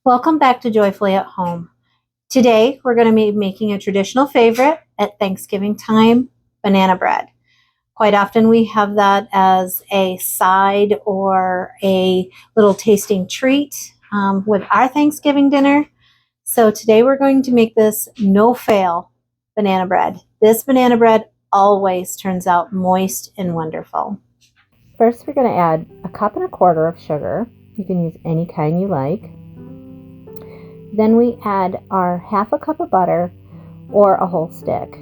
Welcome back to Joyfully at Home. Today, we're going to be making a traditional favorite at Thanksgiving time, banana bread. Quite often, we have that as a side or a little tasting treat with our Thanksgiving dinner. So today, we're going to make this no-fail banana bread. This banana bread always turns out moist and wonderful. First, we're going to add 1.25 cups of sugar. You can use any kind you like. Then we add our 1/2 cup of butter or a whole stick.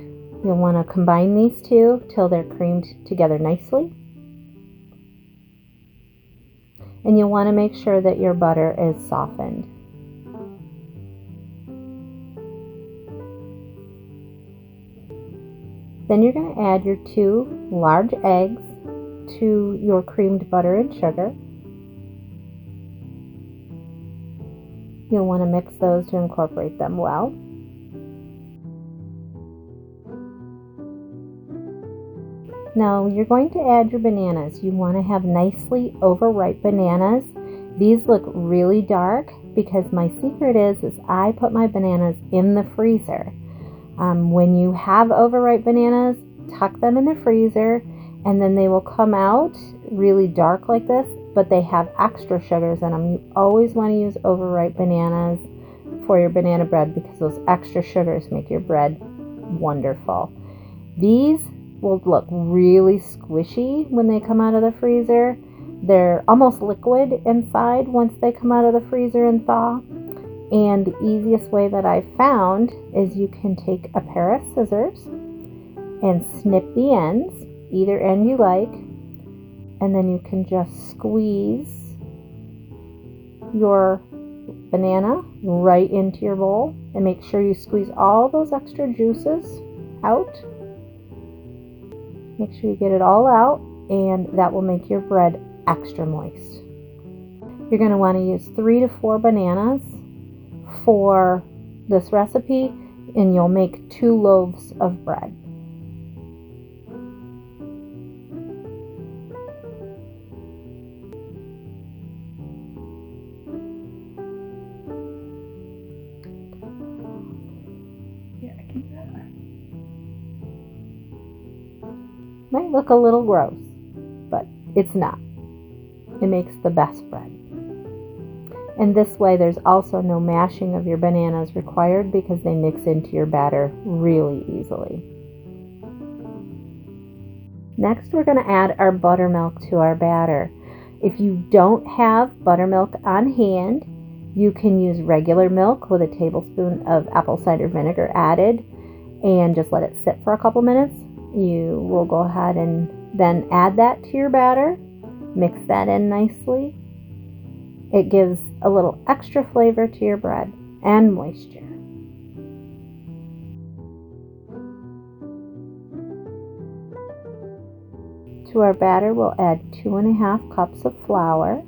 You'll want to combine these two till they're creamed together nicely. And you'll want to make sure that your butter is softened. Then you're going to add your 2 large eggs to your creamed butter and sugar. You'll want to mix those to incorporate them well. Now you're going to add your bananas. You want to have nicely overripe bananas. These look really dark because my secret is I put my bananas in the freezer. When you have overripe bananas, tuck them in the freezer and then they will come out really dark like this, but they have extra sugars in them. You always want to use overripe bananas for your banana bread because those extra sugars make your bread wonderful. These will look really squishy when they come out of the freezer. They're almost liquid inside once they come out of the freezer and thaw. And the easiest way that I've found is you can take a pair of scissors and snip the ends, either end you like, and then you can just squeeze your banana right into your bowl and make sure you squeeze all those extra juices out. Make sure you get it all out, and that will make your bread extra moist. You're going to want to use 3 to 4 bananas for this recipe, and you'll make 2 loaves of bread. Might look a little gross, but it's not. It makes the best bread. And this way there's also no mashing of your bananas required because they mix into your batter really easily. Next, we're going to add our buttermilk to our batter. If you don't have buttermilk on hand, you can use regular milk with a tablespoon of apple cider vinegar added and just let it sit for a couple minutes. You will go ahead and then add that to your batter. Mix that in nicely. It gives a little extra flavor to your bread and moisture. To our batter, we'll add 2.5 cups of flour,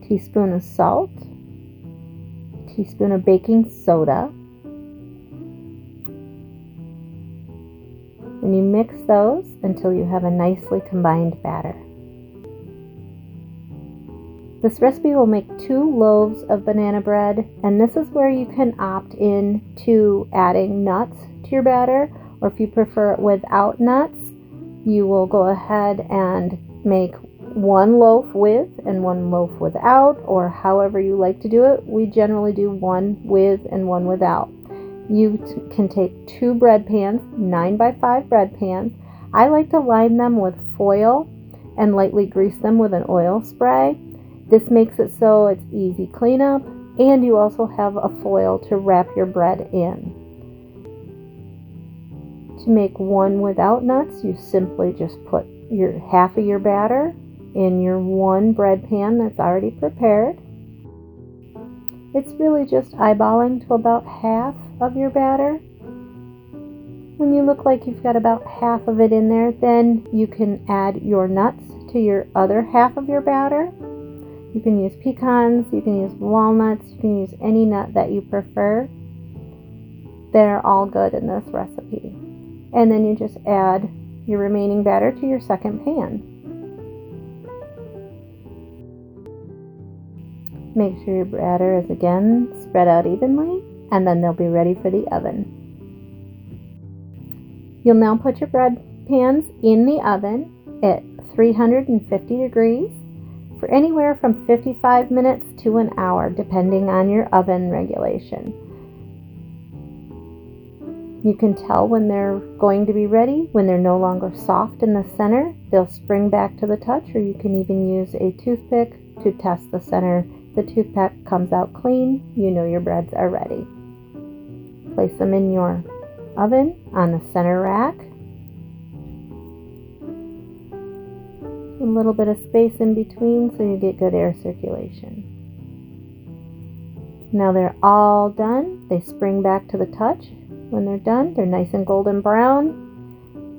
teaspoon of salt, teaspoon of baking soda. And you mix those until you have a nicely combined batter. This recipe will make 2 loaves of banana bread, and this is where you can opt in to adding nuts to your batter, or if you prefer it without nuts, you will go ahead and make 1 loaf with and 1 loaf without, or however you like to do it. We generally do 1 with and 1 without. You can take 2 bread pans, 9x5 bread pans. I like to line them with foil and lightly grease them with an oil spray. This makes it so it's easy cleanup, and you also have a foil to wrap your bread in. To make 1 without nuts, you simply just put your half of your batter in your 1 bread pan that's already prepared. It's really just eyeballing to about half of your batter. When you look like you've got about half of it in there, then you can add your nuts to your other half of your batter. You can use pecans, you can use walnuts, you can use any nut that you prefer. They're all good in this recipe. And then you just add your remaining batter to your second pan. Make sure your batter is again spread out evenly, and then they'll be ready for the oven. You'll now put your bread pans in the oven at 350 degrees for anywhere from 55 minutes to an hour, depending on your oven regulation. You can tell when they're going to be ready, when they're no longer soft in the center. They'll spring back to the touch, or you can even use a toothpick to test the center. The toothpick comes out clean, you know your breads are ready. Place them in your oven on the center rack. A little bit of space in between so you get good air circulation. Now they're all done. They spring back to the touch. When they're done, they're nice and golden brown,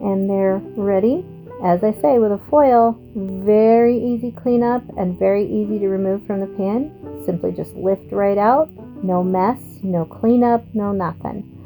and they're ready. As I say, with a foil, very easy cleanup and very easy to remove from the pan. Simply just lift right out. No mess, no cleanup, no nothing.